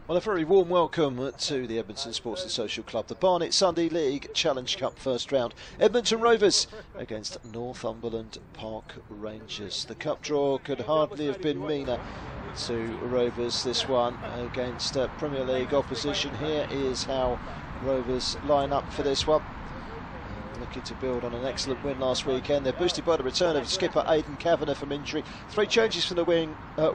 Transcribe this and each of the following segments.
Well, a very warm welcome to the Edmonton Sports and Social Club. The Barnet Sunday League Challenge Cup first round. Edmonton Rovers against Northumberland Park Rangers. The cup draw could hardly have been meaner to Rovers, this one against Premier League opposition. Here is how Rovers line up for this one. Looking to build on an excellent win last weekend. They're boosted by the return of skipper Aidan Kavanagh from injury. 3 changes from the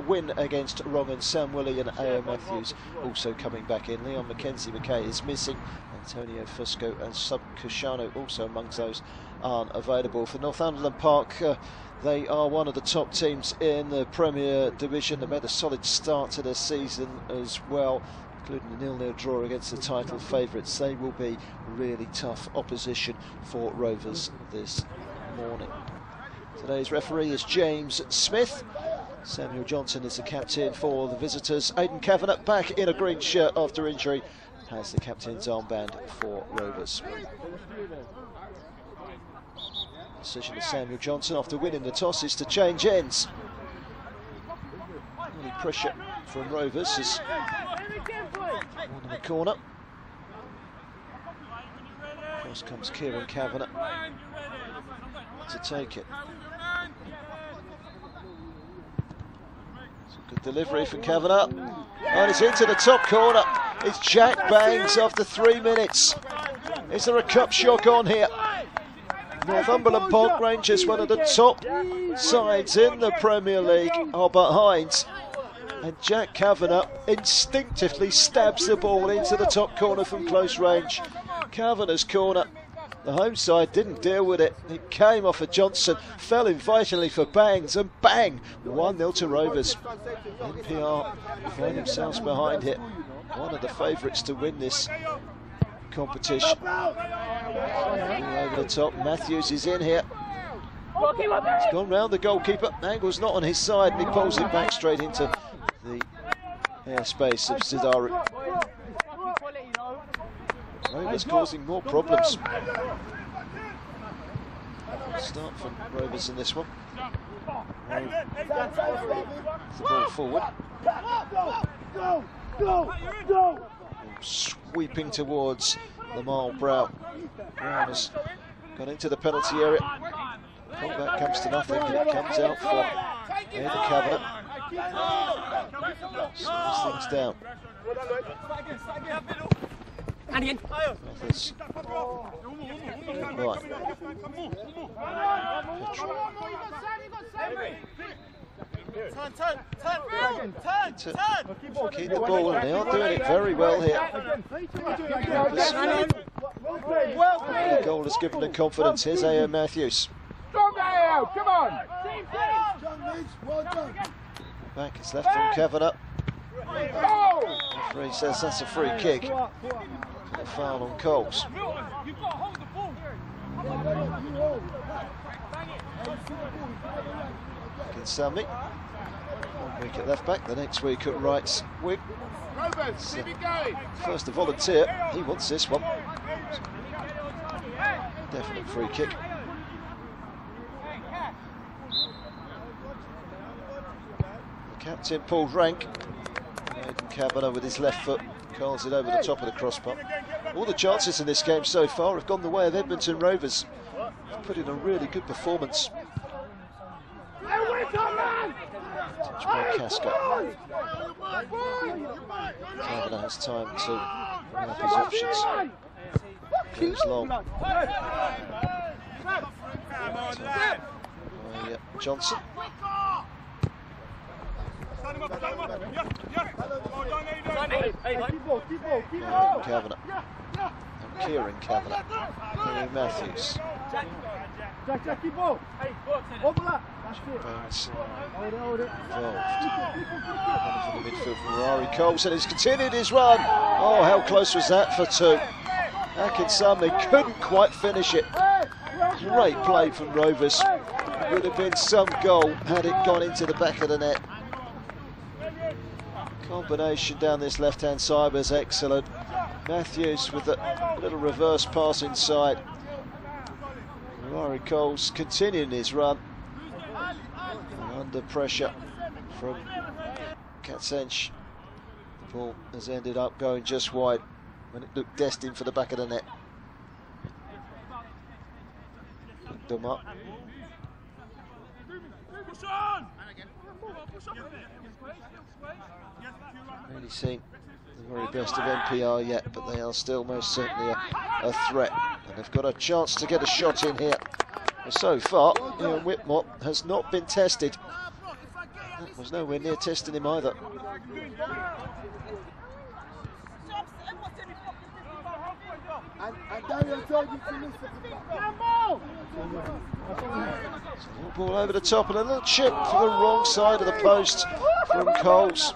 win against Wrong, Sam Willie and A.O. Matthews also coming back in. Leon McKenzie-McKay is missing. Antonio Fusco and Sub Cushano also amongst those aren't available. For Northumberland Park, they are one of the top teams in the Premier Division. They made a solid start to the season as well, including a 0-0 draw against the title favourites. They will be really tough opposition for Rovers this morning. Today's referee is James Smith. Samuel Johnson is the captain for the visitors. Aidan Kavanagh, back in a green shirt after injury, has the captain's armband for Rovers. Decision of Samuel Johnson after winning the toss is to change ends. Any pressure from Rovers is one in the corner. Across comes Kieran Kavanagh to take it. It's a good delivery from Kavanagh. And it's into the top corner. It's Jack Bangs after 3 minutes. Is there a cup shock on here? Northumberland Park Rangers, one of the top sides in the Premier League, are behind. And Jack Kavanagh instinctively stabs the ball into the top corner from close range. Kavanagh's corner. The home side didn't deal with it. It came off of Johnson, fell in vitally for Bangs, and bang! 1-0 to Rovers. NPR find themselves behind it. One of the favourites to win this competition. Over the top, Matthews is in here. It's gone round the goalkeeper. Angle's not on his side, and he pulls it back straight into the airspace of Zidari. Rovers causing more problems. Start from Rovers in this one. The ball forward. Sweeping towards Lamar Brown. Brown has gone into the penalty area. That comes to nothing, and it comes out for Aidan Kavanagh. Slows things down. Others. Right. Keep the ball, and they are doing it very well here. The goal has given them confidence. Here's A.O. Matthews. Come on! Back is left from Kavanagh. Referee says that's a free kick. And a foul on Coles. Against Sammy. 1 week at left back, the next week at right wing. First, the volunteer. He wants this one. Definite free kick. Captain Paul Rank. Aidan Kavanagh with his left foot curls it over the top of the crossbar. All the chances in this game so far have gone the way of Edmonton Rovers. They've put in a really good performance. Touch by Casca. Kavanagh has time to bring up his options. Goes long. Johnson. Kavanagh. And Kieran Kavanagh. Barry Matthews. Banks involved. From the midfield from Barry Coles, and he's continued his run. Oh, how close was that for 2? Akinsami couldn't quite finish it. Great play from Rovers. It would have been some goal had it gone into the back of the net. Combination down this left-hand side was excellent. Matthews with a little reverse pass inside. Barry Coles continuing his run. And under pressure from Katsench. The Ball has ended up going just wide when it looked destined for the back of the net. Picked them up. Really seen the very best of NPR yet, but they are still most certainly a threat, and they've got a chance to get a shot in here. So far, Ian Whitmore has not been tested. That was nowhere near testing him either. Ball over the top and a little chip for the wrong side of the post from Coles.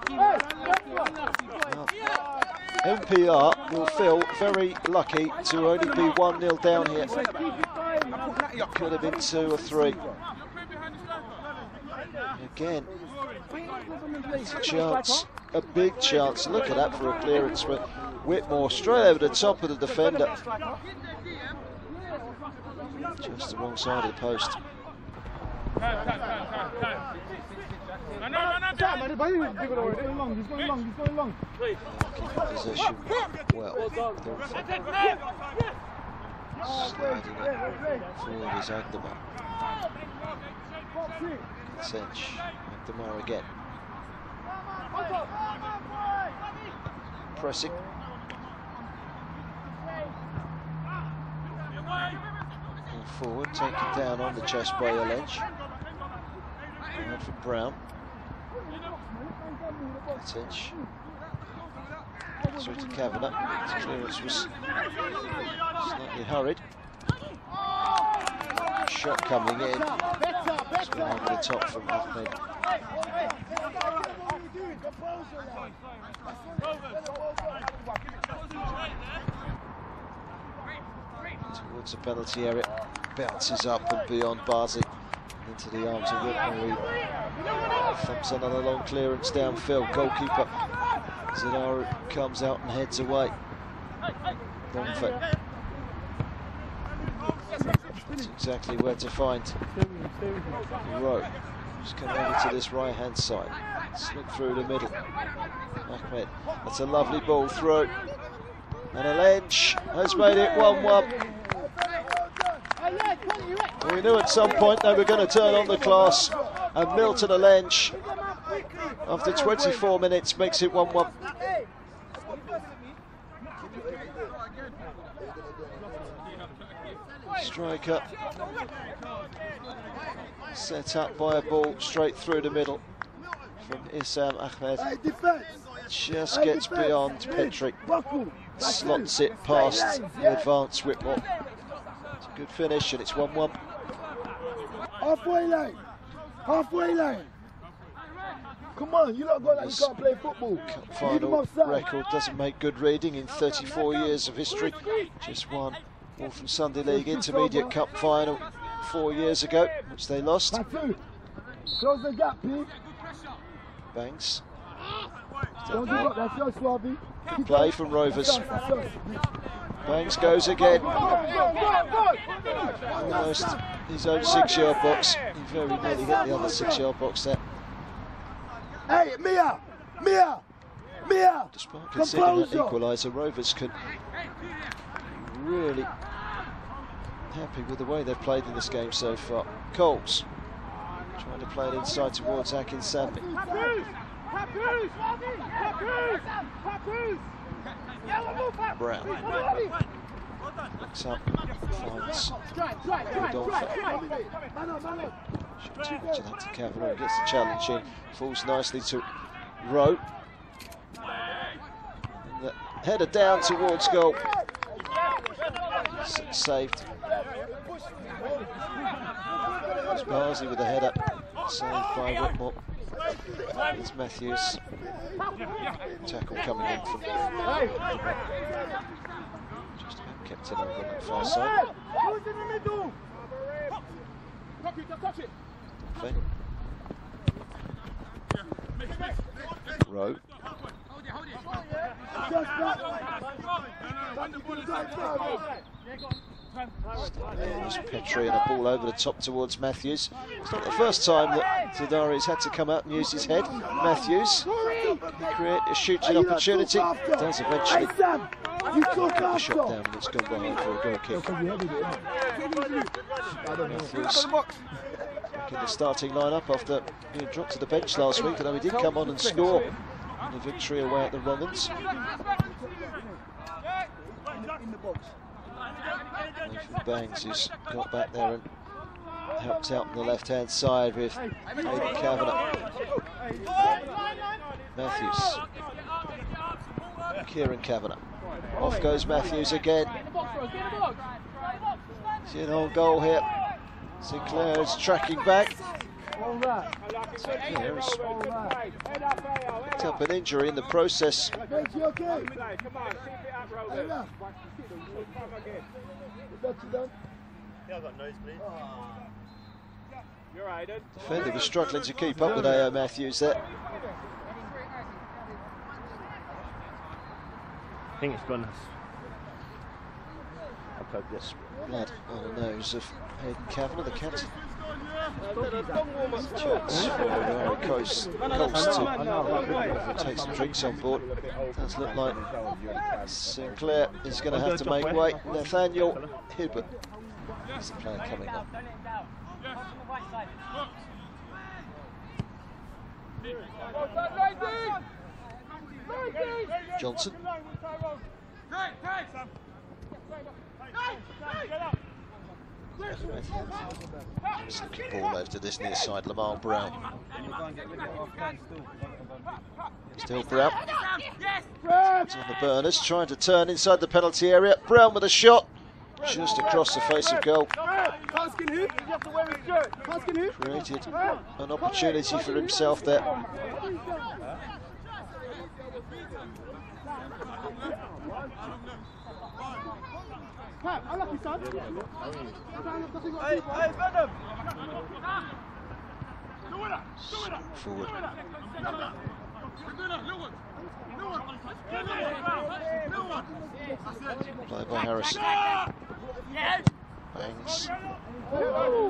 NPR will feel very lucky to only be 1-0 down here. It could have been 2 or 3. Again, it's a chance, a big chance. Look at that for a clearance for Whitmore, straight over the top of the defender. Just the wrong side of the post. Keeping possession well. Sliding it forward is Agdamar. Cinch. Agdamar again. Pressing. And forward, taken down on the chest by a ledge. Out for Brown. Cinch. Through to Kavanagh. His clearance was slightly hurried. Shot coming in. Just went over the top from Ahmed. Towards the penalty area. Bounces up and beyond Barzi. Into the arms of Whitmore. Thumps another long clearance downfield. Goalkeeper Zidara comes out and heads away. Bonfet. That's exactly where to find Rowe. Just come over to this right hand side. Slip through the middle. Ahmed. That's a lovely ball through. And Alench has made it 1-1. We knew at some point they were going to turn on the class, and Milton Alench, after 24 minutes, makes it 1-1. Striker set up by a ball straight through the middle from Issam Ahmed. Just gets beyond Petri, slots it past the advanced Whitmore. It's a good finish and it's 1-1. Halfway line. Halfway line. Come on, you lot got that, you can't play football. Cup final record doesn't make good reading in 34 years of history. Just one. Northern Sunday League Intermediate Cup final 4 years ago, which they lost. Close the gap, Pete. Banks. Good play from Rovers. Banks goes again. Almost his own 6-yard box. He very nearly hit the other 6-yard box there. Hey, Mia! Despite conceding that equaliser, Rovers could really happy with the way they've played in this game so far. Coles trying to play it inside towards Akin Sambi. Brown looks up, finds Rodolfo. Shot too much of that to Kavanagh, gets the challenge in, falls nicely to Rowe. And the header down towards goal. Saved. It's Barzi with the header, saved by Whitmore. It's Matthews. Tackle coming in from just about kept it over on that far side. Rowe. Just Petri and a ball over the top towards Matthews. It's not the first time that Zidari's had to come out and use his head. Matthews create a shooting opportunity. Does eventually Hey, Sam, you took get the after. shot down, and it's gone behind for a goal kick. Matthews back in the starting lineup after being dropped to the bench last week, although he did come on and score in the victory away at the Romans. Nathan Bangs, who's got back there and helped out on the left-hand side with Aidan Kavanagh. Matthews. Kieran Kavanagh. Off goes Matthews again. See an own goal here. Sinclair is tracking back. Sinclair has picked up an injury in the process. Defender was struggling to keep up with A.O. Matthews there. I think it's gone. Blood on the nose of Aidan Kavanagh, the captain. Chance for Coast to take some drinks on board. Does look like Sinclair is going to have to make way. Nathaniel Hibbert is the player coming up. Johnson. Ball over to this near side, Lamar Brown. Still Brown. It's on the burners, trying to turn inside the penalty area. Brown with a shot, just across the face of goal. Created an opportunity for himself there. Forward. Play by Harris. Bangs.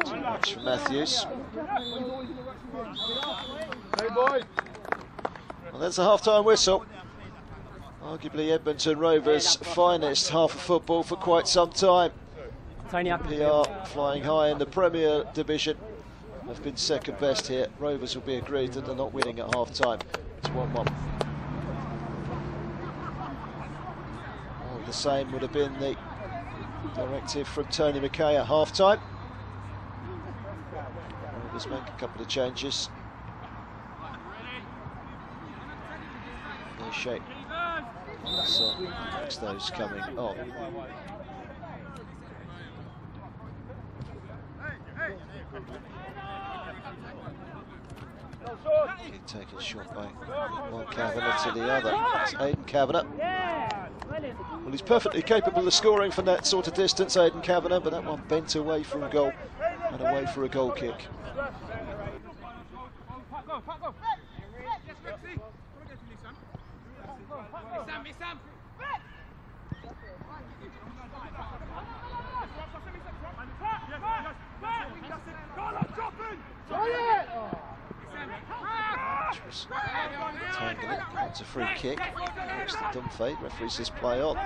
Too much for Matthews. Well, there's the half-time whistle. Arguably Edmonton Rovers' finest half of football for quite some time. PR flying high in the Premier Division have been second best here. Rovers will be aggrieved that they're not winning at half time. It's 1-1. The same would have been the directive from Tony McKay at half time. Rovers make a couple of changes. No shape. So those coming on. Keep taking shot by one Kavanagh to the other. It's Aidan Kavanagh. Well, he's perfectly capable of scoring from that sort of distance, Aidan Kavanagh, but that one bent away from a goal and away for a goal kick. It's a free kick. Looks to Dunfate. Referee says play on.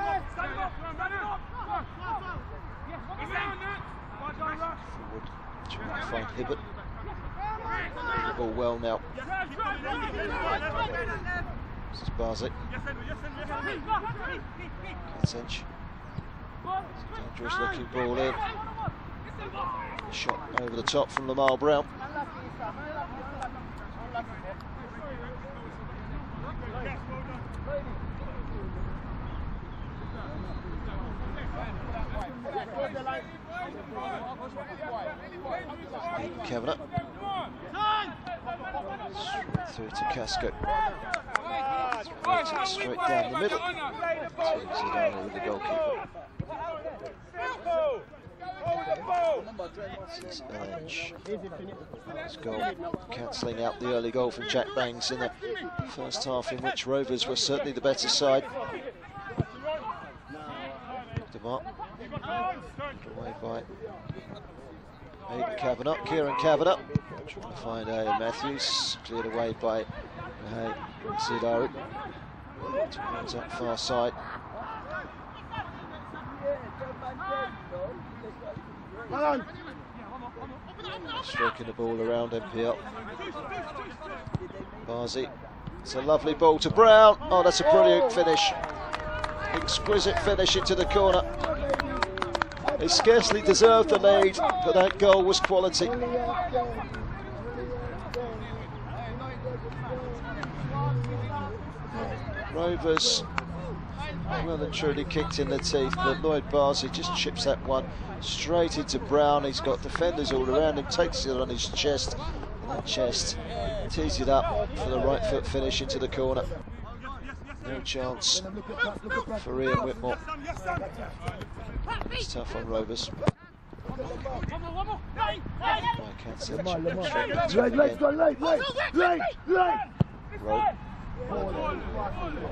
Forward. Trying to find Hibbert. The ball well now. This is Barzik. Kitsench. Dangerous looking ball in. Shot over the top from Lamar Brown. Kavanagh. Through to Casco. Straight down the middle. Takes it over with the goalkeeper. This is Edge. This goal cancelling out the early goal from Jack Bangs in the first half, in which Rovers were certainly the better side. DeMarc. Away by Aidan Kavanagh. Kieran Kavanagh trying to find A.O. Matthews. Cleared away by Hey, Sidari towards that far side. Stroking the ball around MPL. Barzi. It's a lovely ball to Brown. Oh, that's a brilliant finish. Exquisite finish into the corner. They scarcely deserved the lead, but that goal was quality. Rovers well and truly kicked in the teeth, but Lloyd Barzi just chips that one straight into Brown. He's got defenders all around him, takes it on his chest, and that chest tees it up for the right foot finish into the corner. No chance for Ian Whitmore. It's tough on Rovers.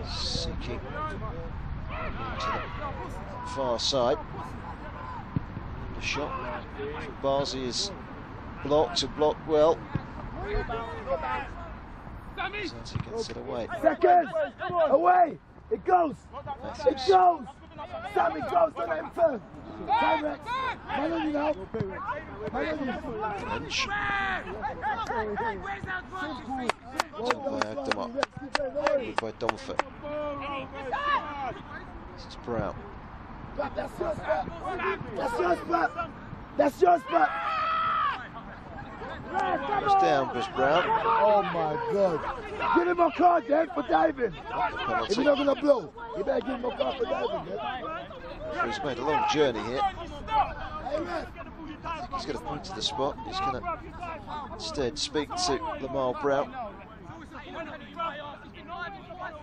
Seeking to the far side. The shot from Barzi is blocked and blocked well. Zanti gets it away. Second! Away! It goes! It goes! Sammy goes to them first! Time Rex! Man on you now! Man on you! Lynch. Told by Agdamar. Good by Domford. This is Brown. That's your spot! That's your spot! That's your spot! Goes down, Chris Brown. Oh my God! Give him a card then for diving. If you're not going to blow, you better give him a card for diving then. He's made a long journey here. I think he's going to point to the spot. He's going to instead speak to Lamar Brown.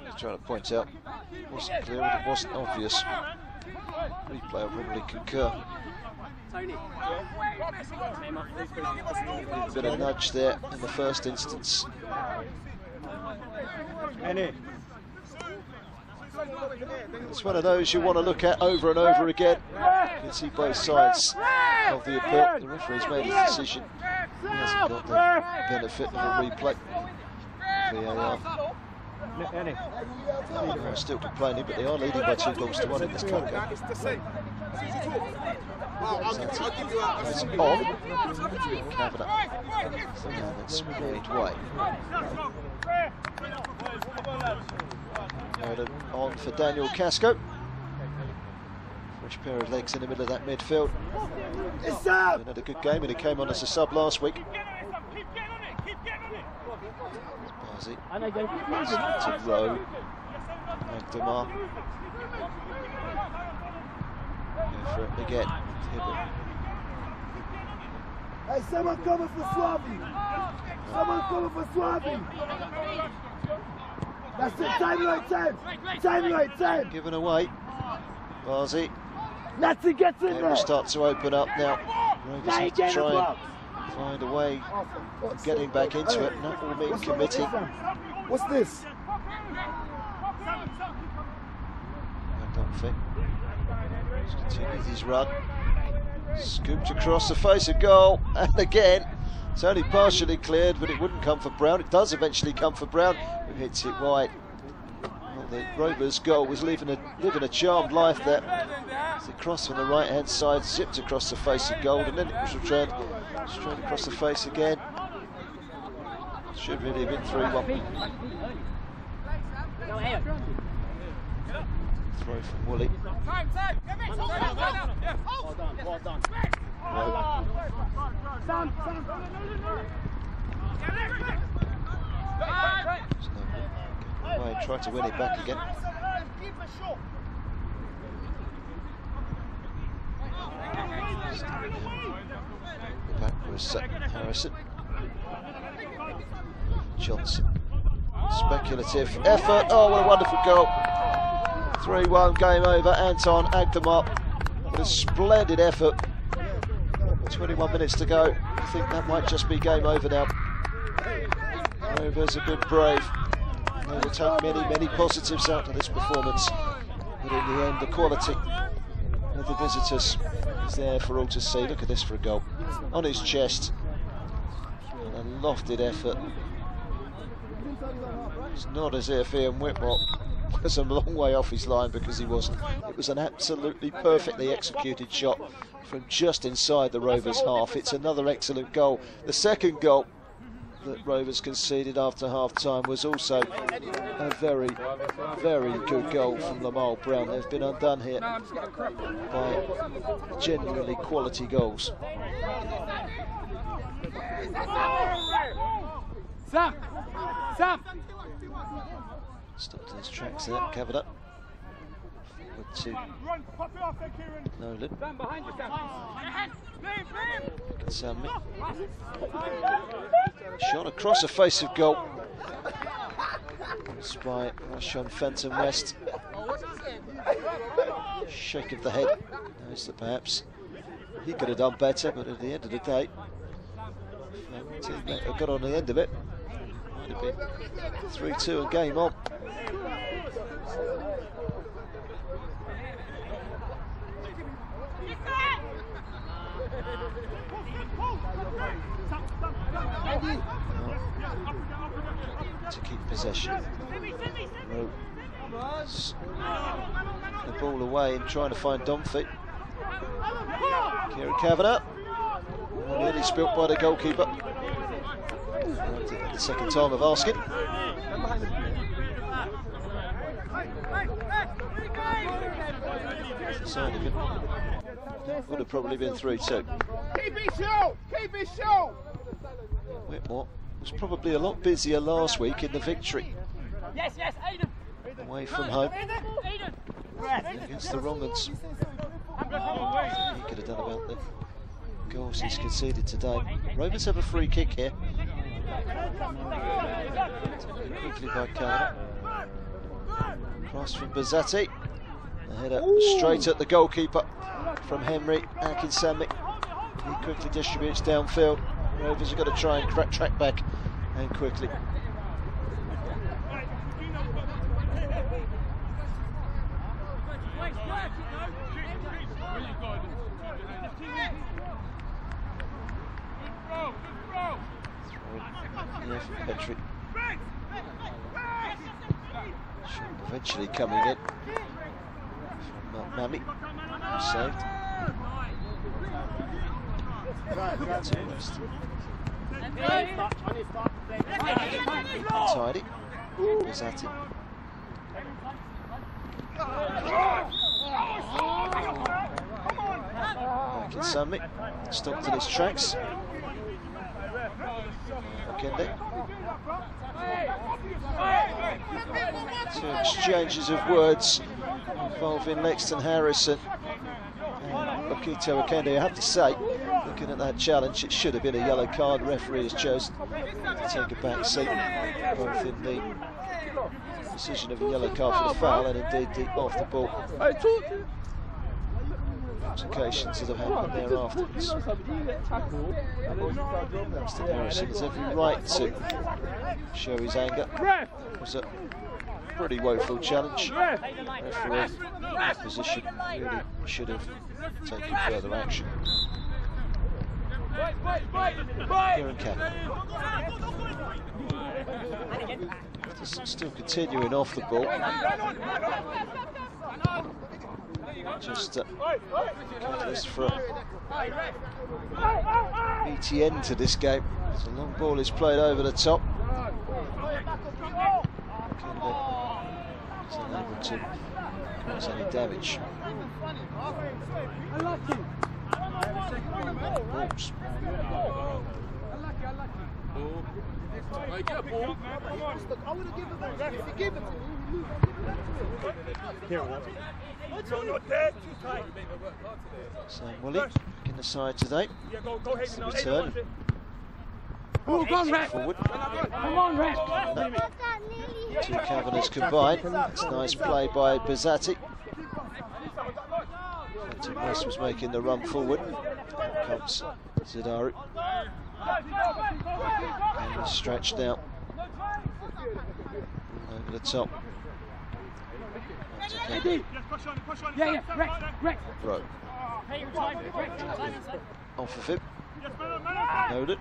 He's trying to point out it wasn't clear and it wasn't obvious. Replay will probably concur. A bit of nudge there in the first instance. It's one of those you want to look at over and over again. You can see both sides of the appeal. The referee's made his decision. He hasn't got the benefit of a replay. VAR. They're still complaining, but they are leading by 2-1 in this cup game. It's on. Kavanagh. Now that's made way. On for Daniel Casco. Fresh pair of legs in the middle of that midfield. He had a good game and he came on as a sub last week. Barzi. To Rowe. Agdamar. Go for it again. Hey, someone coming for Swabi. Someone coming for Swabi. That's it, time right, time. Time right, time. Given away. Barzi. Natty gets in there. Will start to open up now. Rovers have to try and find a way of getting back into it. That will mean committing. What's this? Dunphy. Continues his run. Scooped across the face of goal, and again it's only partially cleared, but it wouldn't come for Brown. It does eventually come for Brown, who hits it wide. Well, the Rovers' goal was living a charmed life there. As it crossed from the right hand side, zipped across the face of goal, and then it was returned straight across the face again. Should really have been 3-1. Throw from Woolley. Well done. Away, try to win it back again. Back was Harrison. Johnson. Speculative effort. Oh, what a wonderful goal. 3-1, game over. Anton Agdamar with a splendid effort. 21 minutes to go. I think that might just be game over now. Rovers have been brave. They will take many positives out of this performance. But in the end, the quality of the visitors is there for all to see. Look at this for a goal. On his chest. And a lofted effort. It's not as if Ian Whitmore was a long way off his line, because he wasn't. It was an absolutely perfectly executed shot from just inside the Rovers half. It's another excellent goal. The second goal that Rovers conceded after half-time was also a very, very good goal from Lamar Brown. They've been undone here by genuinely quality goals. Sam! Stopped in his tracks there, Kavanagh. Forward to Nolan. Sammy. Shot across the face of goal. It's by Rashawn Fenton West. Shake of the head. Knows that perhaps he could have done better, but at the end of the day, teammate got on the end of it. Might have been 3-2 and game on. To keep possession. The ball away and trying to find Dunphy. Kieran Kavanagh. Nearly spilt by the goalkeeper. The second time of asking. Would have probably been 3-2. Keep it short! Keep it short! Whitmore was probably a lot busier last week in the victory. Yes, Aiden. Away from home against the Wrongans. He could have done about the goals he's conceded today. Rovers have a free kick here. Quickly by Kavanagh. Cross from Bazzatti. The header straight at the goalkeeper from Henry Akinsami. He quickly distributes downfield. Rovers have got to try and track back and quickly. Petrie. Eventually coming in from Mammy, saved. Tidy. Was at it. Back in Sammy. Stopped in his tracks. Kende. Two exchanges of words involving Lexton Harrison and Okito Okende. I have to say, looking at that challenge, it should have been a yellow card. The referee has chosen to take a back seat, both in the decision of a yellow card for the foul and indeed the off the ball altercations that have happened there afterwards. Lexton Harrison has every right to show his anger. It was a pretty woeful challenge. Referee in position really should have taken further action. Kieran Kavanagh. Still continuing off the ball. Just catalyst for ETN to this game. As a long ball is played over the top. Is unable to cause any damage. Balls. Sam Woolley in the side today. It's the return. Oh, go on, Rep! Forward. Come on, Rep! Two Kavanaghs combined. It's nice play by Bazzatti. Fenton West was making the run forward. Here comes Zidari. And he's stretched out. Over the top. Yeah, Rex. Bro. Off of him. Noted.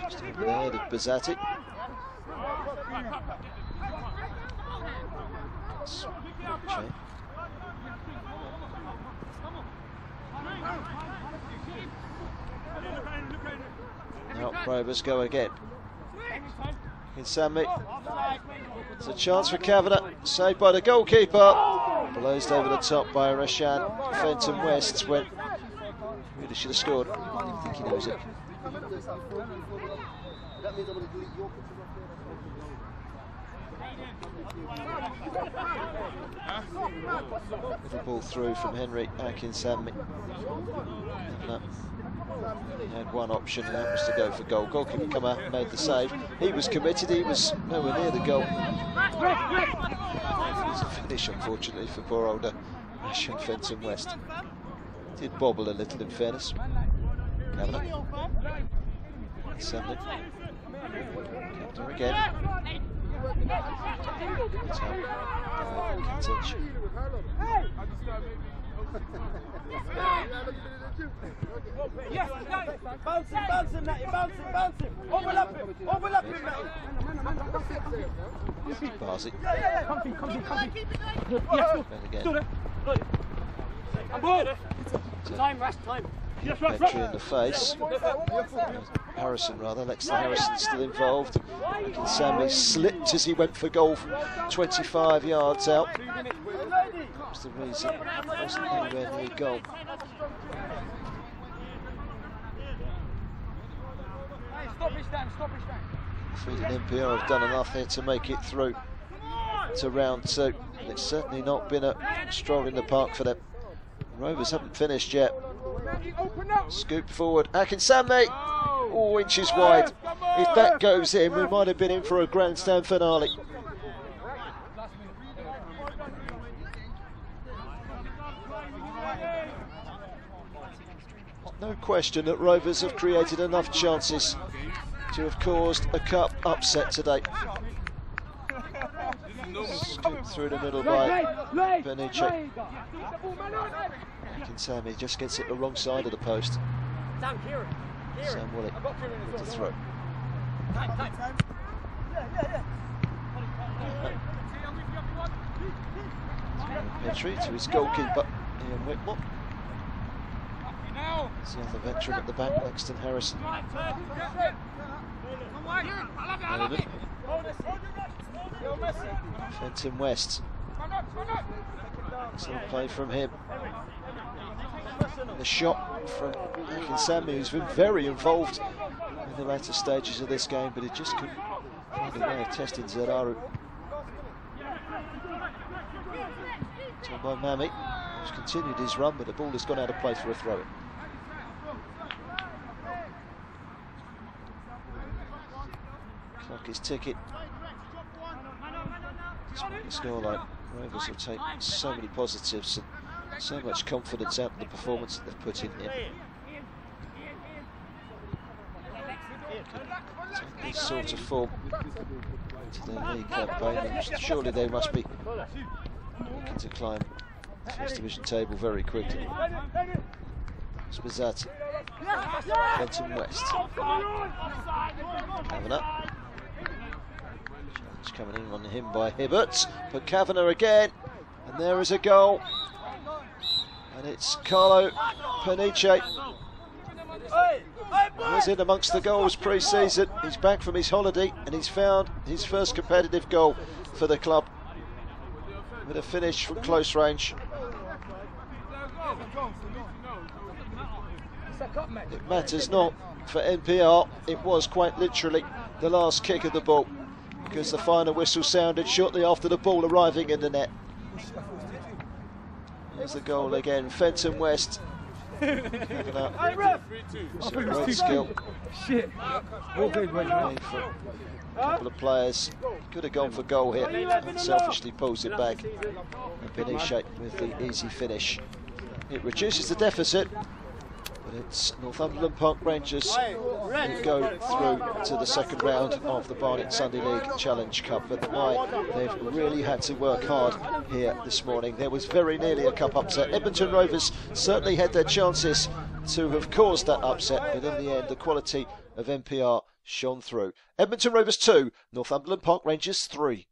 Just over the head of Bazzatti. Now Rovers go again. In Sammy. It's a chance for Kavanagh. Saved by the goalkeeper. Blazed over the top by Rashan. Fenton West went. Really should have scored. I didn't think he knows it. Little ball through from Henry Akinsammy. He had one option, and that was to go for goal. Goalkeeper come out and made the save. He was committed, he was nowhere near the goal. It was a finish, unfortunately, for poor older Rashan Fenton West. Did bobble a little, in fairness. Kavanagh. Assembly. Kept her again. Kittich. Yes, bouncing, Natty, bouncing. Overlap him, Natty. Barzi. Yeah. Come in. Yes, again. Time. Petrie in the face. Harrison, rather. Lexter Harrison still involved. Sammy slipped as he went for goal from 25 yards out. That's the reason. It wasn't anywhere near goal. Stop it, Feed and NPR have done enough here to make it through to round 2. And it's certainly not been a stroll in the park for them. Rovers haven't finished yet. Scoop forward. Akinsammy. Oh, inches wide. If that goes in, we might have been in for a grandstand finale. No question that Rovers have created enough chances to have caused a cup upset today. Scooped through the middle by Benici. Sammy just gets it the wrong side of the post. Sam Woolley with the throw. Petrie to his goalkeeper, Ian Whitmore. There's the other veteran at the back, Lexton Harrison. Fenton West. Excellent play from him. And the shot from Akinsammy, who's been very involved in the latter stages of this game, but he just couldn't find a way of testing Zeraru. Told by Mami, who's continued his run, but the ball has gone out of play for a throw-in. Clock is ticking. Despite the scoreline, Rovers will take so many positives and so much confidence out of the performance that they've put in here. Take this sort of form to their league campaign, and surely they must be looking to climb the First Division table very quickly. Spizzati. Fenton West. Kavanagh. Challenge coming in on him by Hibbert, but Kavanagh again, and there is a goal. And it's Carlo Peniche. He was in amongst the goals pre-season. He's back from his holiday and he's found his first competitive goal for the club with a finish from close range. It matters not for NPR. It was quite literally the last kick of the ball, because the final whistle sounded shortly after the ball arriving in the net. There's the goal again. Fenton West. Great skill. Shit. A couple of players. Could have gone for goal here. Unselfishly pulls it back. And Benici with the easy finish. It reduces the deficit. But it's Northumberland Park Rangers who go through to the second round of the Barnet Sunday League Challenge Cup. But they've really had to work hard here this morning. There was very nearly a cup upset. Edmonton Rovers certainly had their chances to have caused that upset, but in the end the quality of NPR shone through. Edmonton Rovers 2, Northumberland Park Rangers 3.